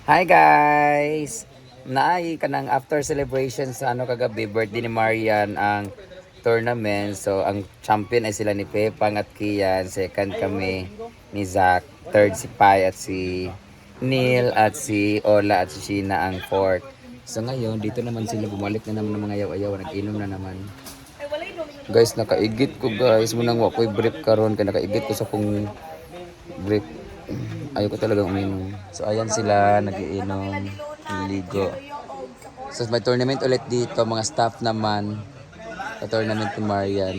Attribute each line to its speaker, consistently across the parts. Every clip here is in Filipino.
Speaker 1: Hi guys! Naay ka ng after celebration sa kagabi, birthday ni Marian ang tournament. So ang champion ay sila ni Pepang at Kian. Second kami ni Zach. Third si Pai at si Neil at si Ola at si Sheena ang fourth. So ngayon, dito naman sila, bumalik na naman ng mga yaw-ayaw. Nag-inom na naman. Guys, nakaigit ko guys. Munang wako'y brief karon kaya nakaigit ko sa kong brief. Ayoko talagang uminom. So ayan sila, nagiinom, naliligo. So may tournament ulit dito, mga staff naman. Sa tournament ni Marian.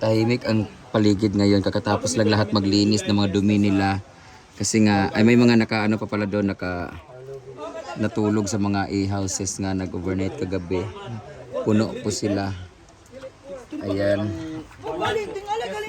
Speaker 1: Tahimik ang paligid ngayon, kakatapos lang lahat maglinis ng mga dumi nila. Kasi nga, ay may mga nakaano pa pala doon, natulog sa mga e-houses nga nag-overnight kagabi. Puno po sila. Ayan.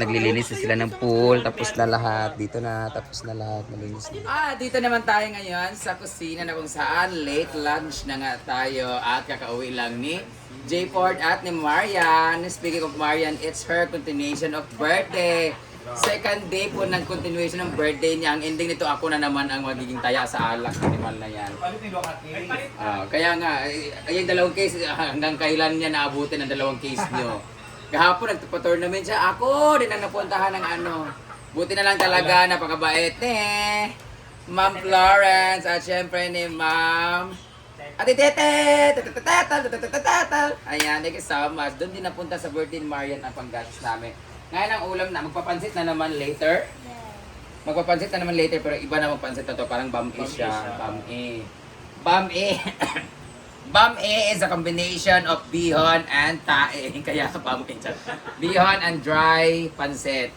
Speaker 1: Naglilinis na sila ng pool, tapos na lahat. Dito na, tapos na lahat. Malinis na. Dito naman tayo ngayon sa kusina na kung saan late lunch na nga tayo at kakauwi lang ni J. Ford at ni Marian. Speaking of Marian, it's her continuation of birthday. Second day po ng continuation ng birthday niya. Ang ending nito, ako na naman ang magiging taya sa alak. Animal na yan. Kaya nga, yung dalawang case, hanggang kailan niya naabutin ang dalawang case niyo. Kahapon nagpa-tournament siya. Ako din ang napuntahan ng ano. Buti na lang talaga, napakabait eh. Ma'am Florence at syempre ni Ma'am Atitete. Ayan, thank you so much. Doon din napunta sa birthday ni Marian ang panggatos namin. Ngayon ang ulam na, magpapansit na naman later. Magpapansit na naman later pero iba na magpansit na to. Parang bam-e siya. Bam-e. Bam-e. Bam-e is a combination of bihon and tae. Kaya bam-e siya. Bihon and dry pansit.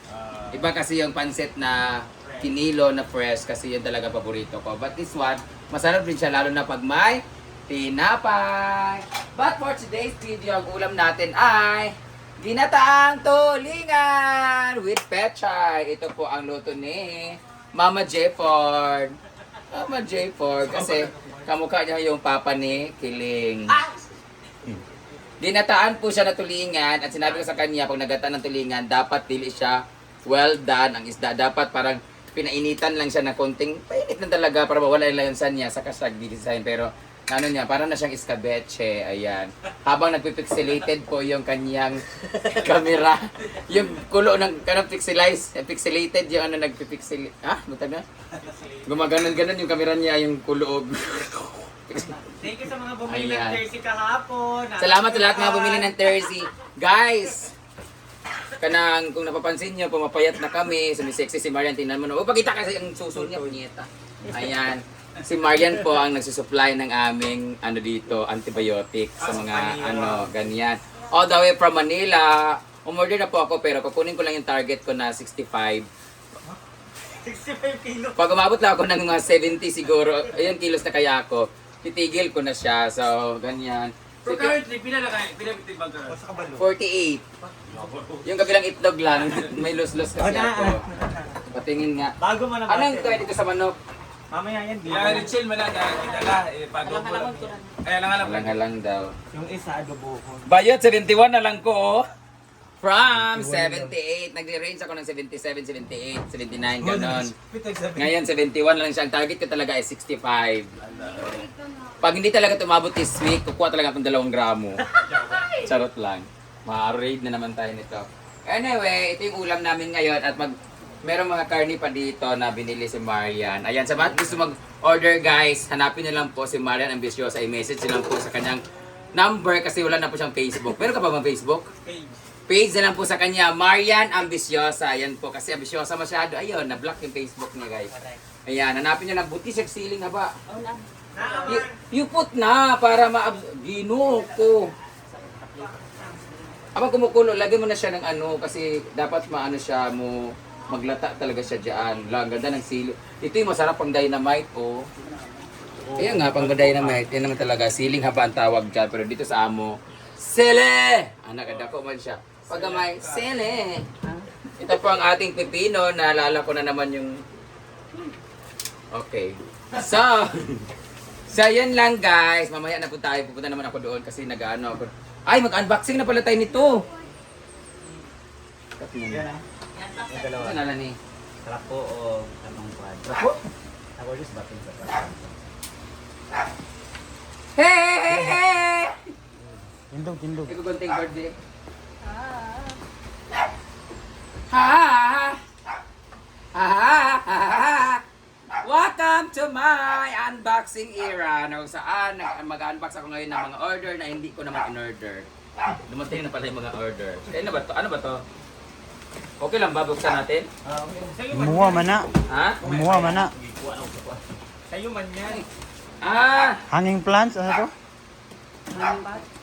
Speaker 1: Iba kasi yung pansit na kinilo na fresh kasi yun talaga paborito ko. But this one, masarap rin siya lalo na pag may tinapay. But for today's video, ang ulam natin ay ginataang tulingan with pechay. Ito po ang luto ni Mama J. Ford. Mama J. Ford kasi kamukha niya yung papa ni Kiling. Ginataan po siya na tulingan at sinabi ko sa kanya pag nagataan ng tulingan dapat dili siya well done ang isda. Dapat parang pinainitan lang siya na konting painit na talaga para mawala yung lansan niya sa kasag design. Pero ano niya, parang na siyang escabeche. Ayan. Habang nagpipixelated po yung kanyang camera. Yung kulo ng kanang pixelated yung ano nagpipixelate. Butag na? Gumaganon-ganon yung camera niya, yung kulo.
Speaker 2: Thank you sa mga bumili ng jersey kahapon.
Speaker 1: Salamat sa lahat mga bumili ng jersey. Guys, kanang kung napapansin niyo, pumapayat na kami. Sumisexy si Marian. Tingnan mo na. Pakita kasi ang suso niya. Punyeta. Ayan. Si Marian po ang nagsusupply ng aming dito, antibiotic sa mga ganyan. All the way from Manila. Umorder na po ako pero kukunin ko lang yung target ko na 65.
Speaker 2: 65 kilo.
Speaker 1: Pag umabot lang ako ng mga 70 siguro, ayun kilos na kaya ako, titigil ko na siya. So, ganyan.
Speaker 2: So currently, pila bitibag ka?
Speaker 1: 48. Yung kabilang itlog lang, may los-los kasi ako. Patingin nga.
Speaker 2: Bago man ang
Speaker 1: Anong kaya dito sa manok?
Speaker 2: mamaya yan, di
Speaker 3: Kaya chill man lang itala pagod ko. Kaya lang
Speaker 1: Lang daw.
Speaker 2: yung isa adobo ko.
Speaker 1: Bayot, 71 na lang ko. From 78. Nagre-range ako ng 77, 78, 79, ganon. Ngayon, 71 lang siya. Ang target ko talaga ay 65. Pag hindi talaga tumabot this week, kukuha talaga akong 2 gramo. Charot lang. Ma-raid na naman tayo nito. Anyway, ito yung ulam namin ngayon at merong mga karni pa dito na binili si Marian. Ayan, sa mga gusto mag-order guys, hanapin nyo lang po si Marian Ambiciosa. I-message nyo lang po sa kanyang number kasi wala na po siyang Facebook. Meron ka ba bang Facebook? Page na lang po sa kanya, Marian Ambiciosa. Ayan po, kasi ambisyosa masyado. Ayun, na-block yung Facebook niya guys. Ayan, hanapin nyo lang. Buti siya ceiling na ba? You put na para Ginoo ko. Abang kumukulo, lagyan mo na siya ng kasi dapat maano siya mo maglata talaga siya diyan. Lang ganda ng silo. Ito yung masarap pang dynamite oh. Ayan nga pang dynamite, yan naman talaga siling haba ang tawag diyan pero dito sa amo, sele. Anak ko man siya. Pag may sele. Ito po ang ating pipino, naalala ko na naman yung okay. So yan lang guys. Mamaya na po tayo. Pupunta naman ako doon kasi nag-ano ako. Ay, mag-unboxing na pala tayo nito.
Speaker 4: Yung dalawa.
Speaker 1: Saan nalan ni?
Speaker 4: Trapo o anong kwan? Trapo? Ako just batin sa trapo.
Speaker 1: Hey!
Speaker 4: Tindog.
Speaker 1: Ikaw konting birthday. Ha! Welcome to my unboxing era. No, saan mag-unbox ako ngayon ng mga order na hindi ko naman in-order. Dumating na pala yung mga order. Ano ba to? Ano ba to? Okay lang ba? Buksan natin?
Speaker 5: Umuha man na.
Speaker 1: Ha?
Speaker 5: Umuha man na.
Speaker 2: Sa'yo man yan.
Speaker 5: Hanging plants, ano to?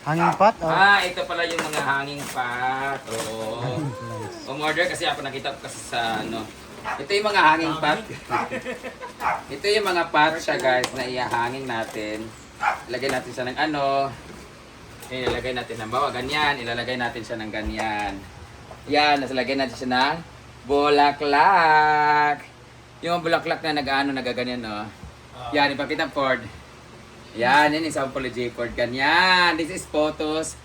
Speaker 5: Hanging pot? Oh.
Speaker 1: Ito pala yung mga hanging pot. Oo. Umorder kasi ako nakita ko kasi sa ano. Ito yung mga hanging pot. Ito yung mga pot siya guys na ihahanging natin. Ilagay natin siya ng ano. Ilalagay natin ng bawa ganyan. Ilalagay natin siya ng ganyan. Yan, nasalagay natin siya ng bulaklak. Yung bulaklak na nag-ano, nagaganyan no. Yan, ipakita Ford. Yan, yun yung sample ni J-Ford. Ganyan. This is photos.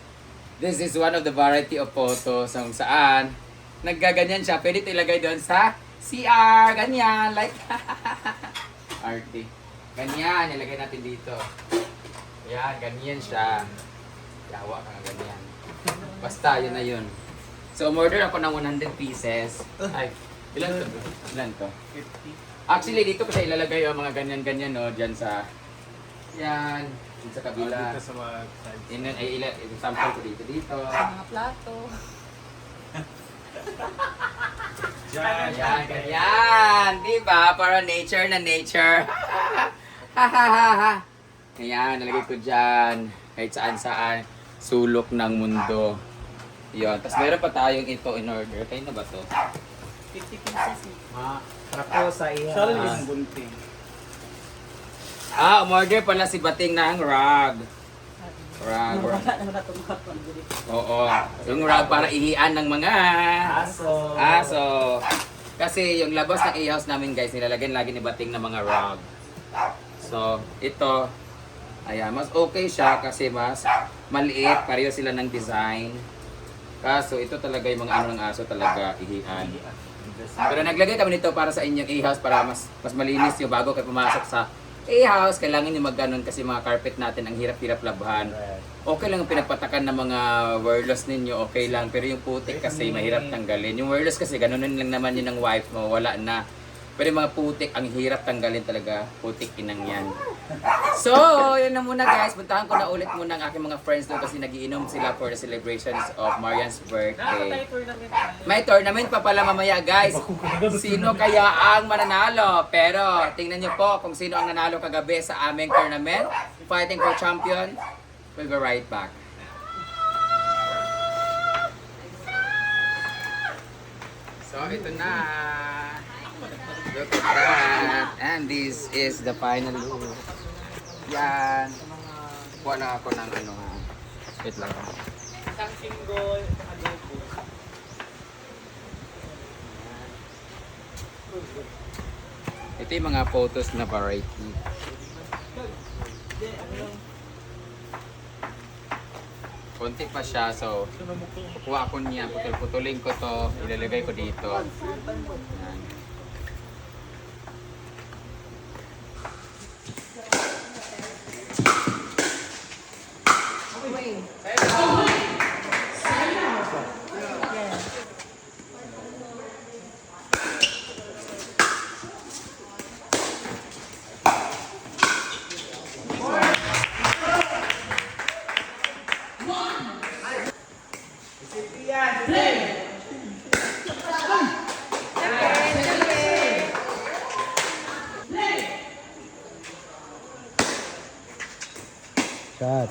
Speaker 1: This is one of the variety of photos kung saan naggaganyan siya. Pwede ito ilagay doon sa CR. Ganyan. Like, arty. Ganyan. Ilagay natin dito. Yan, ganyan siya. Yawa ka nga ganyan. Basta, yun na yun. So, umorder ako ng 100 pieces. Ay, ilan to? Ilan to?
Speaker 2: 50.
Speaker 1: Actually, dito ko siya ilalagay yung mga ganyan-ganyan, no? Diyan sa... Yan. Dito sa kabila.
Speaker 3: Dito sa mga
Speaker 1: Sample ko dito.
Speaker 6: Mga plato.
Speaker 1: Yan, ganyan. Diba? Para nature na nature. Ayan, nalagay ko dyan. Kahit saan-saan. Sulok ng mundo. Yun. Tapos meron pa tayong ito in order. Kayo na ba to?
Speaker 6: 50 pieces eh.
Speaker 4: Trapo sa iya.
Speaker 1: Umorder pala si Bating ng rug. Rug.
Speaker 6: Wala naman na tumakon.
Speaker 1: Oo. Yung rug para ihian ng mga aso. Kasi yung labas ng i-house namin guys, nilalagyan lagi ni Bating ng mga rug. So, ito, ayan, mas okay siya kasi mas maliit, pareho sila ng design. Kaso, ito talaga yung mga ano ng aso talaga, ihian. Pero naglagay kami nito para sa inyong i-house para mas malinis yung bago kayo pumasok sa i-house. Kailangan nyo mag-ganon kasi mga carpet natin ang hirap-hirap labhan. Okay lang yung pinagpatakan ng mga wireless ninyo, okay lang. Pero yung putik kasi mahirap tanggalin. Yung wireless kasi ganonin lang naman yun ng wife mo, wala na. Pero yung mga putik, ang hirap tanggalin talaga. Putik inang yan. So, yun na muna guys. Puntahan ko na ulit muna ang aking mga friends doon kasi nagiinom sila for the celebrations of Marian's birthday. May tournament pa pala mamaya guys. Sino kaya ang mananalo? Pero tingnan nyo po kung sino ang nanalo kagabi sa aming tournament. Fighting for champion. We'll be right back. So, ito na. Look at that. And this is the final look. Yan. Kuha na ako ng ano. Wait lang.
Speaker 2: Isang single, adobo.
Speaker 1: Ito yung mga photos na variety. Konti pa siya, so kukuha ako niya, putol-putulin ko to, ilalagay ko dito. Yan.
Speaker 5: Shot.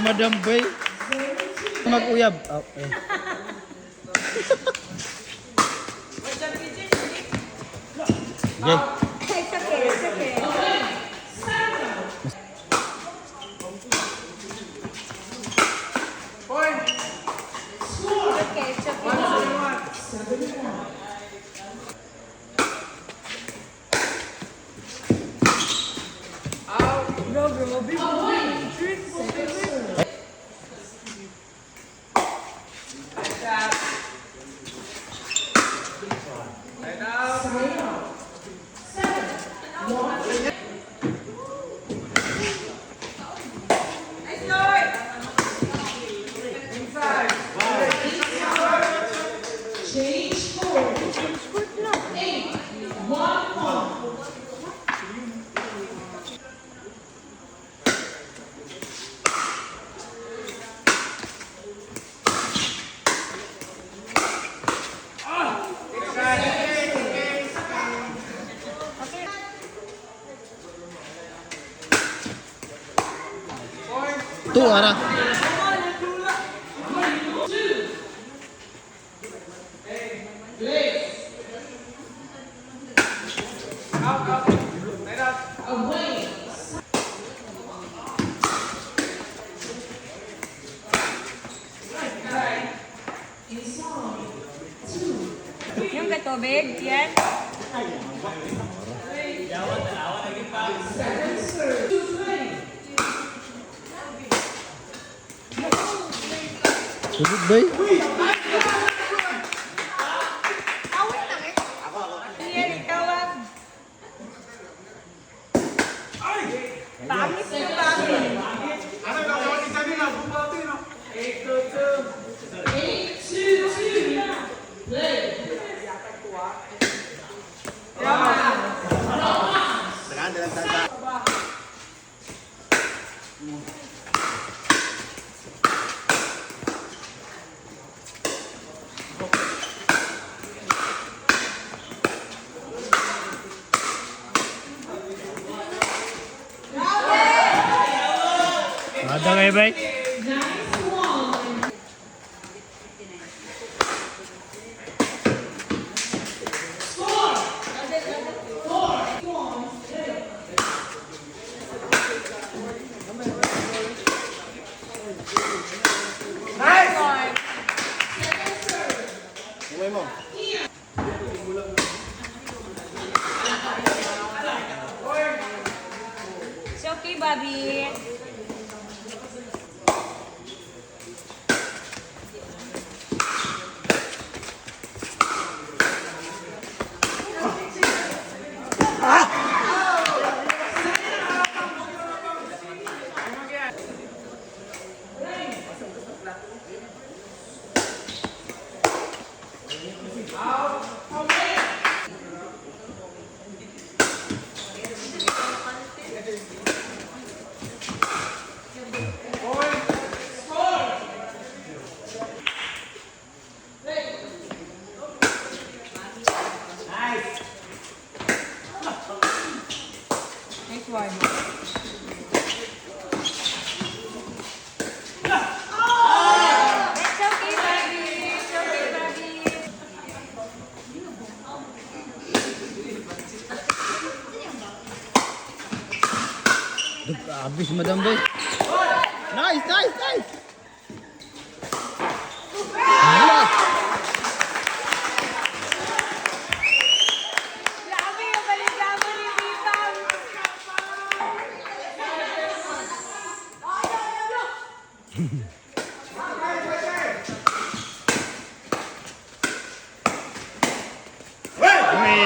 Speaker 5: Madam Bay. Mag-uyab. Okay. Okay.
Speaker 7: It's okay, it's okay. Okay, it's okay.
Speaker 5: Tu ara.
Speaker 7: Yung katubig, yan.
Speaker 5: Tubig bay.
Speaker 7: Yan, ikaw ang... Pangit na pangit.
Speaker 5: Ada kayo bay?
Speaker 7: It's okay, Bobby. Next one. It's okay, Bobby. It's okay, Bobby.
Speaker 5: Abis Madam Bay. Nice, nice, nice.
Speaker 7: Grabe yung baliktabo ni Bibang. It's okay, Bobby. It's okay.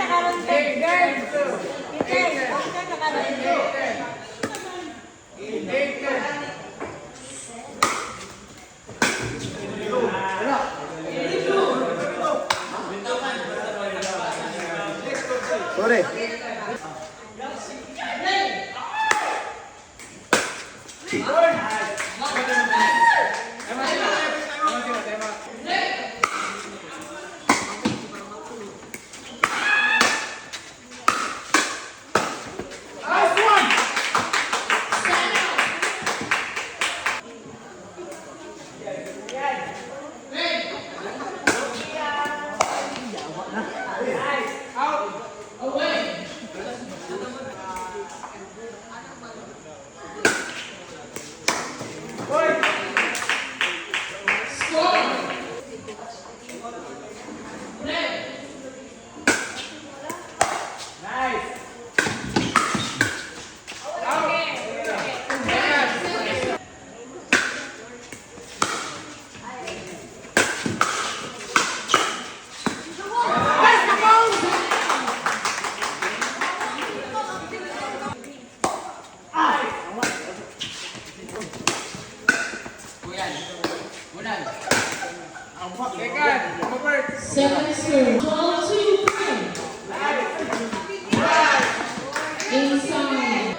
Speaker 7: nakaroon girl. Peter, huwag ka nakaroon.
Speaker 5: Sorry.
Speaker 8: Second serve. 12-2. Inside.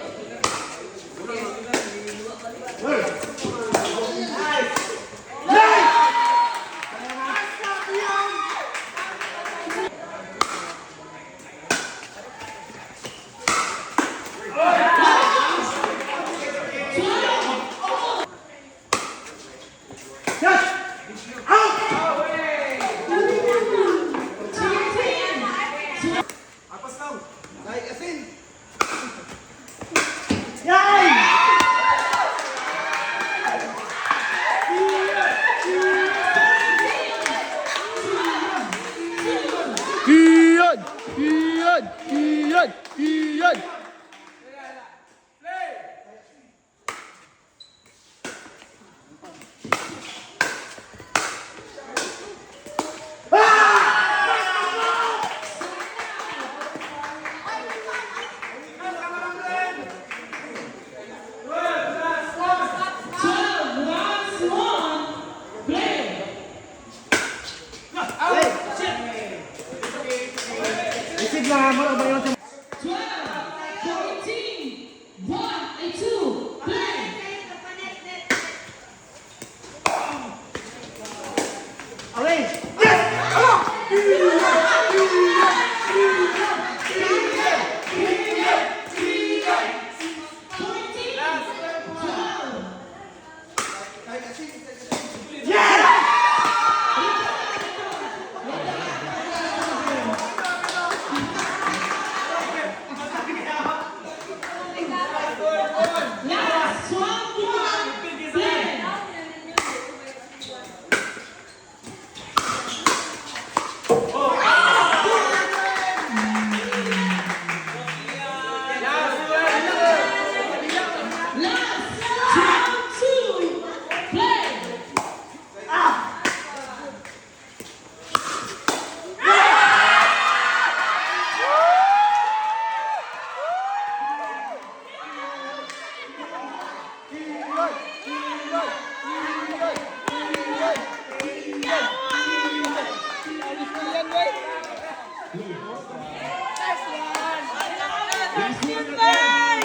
Speaker 5: Iyan! Iyan! Iyan! Iyan! Isig na, mara ba yun?
Speaker 8: 12, 14, 1 and 2. Play.
Speaker 5: Away!
Speaker 8: Last 12-1. Play. Last 12-2. Play.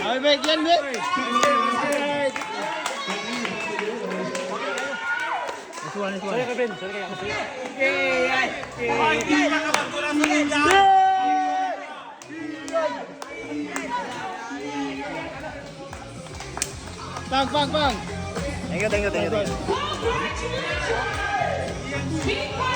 Speaker 5: Ay, Bek, yan, Bek! Sorry ka, Ben. Sorry ka. Bang, bang, bang! Thank you, thank you, thank you.
Speaker 8: Congratulations! Big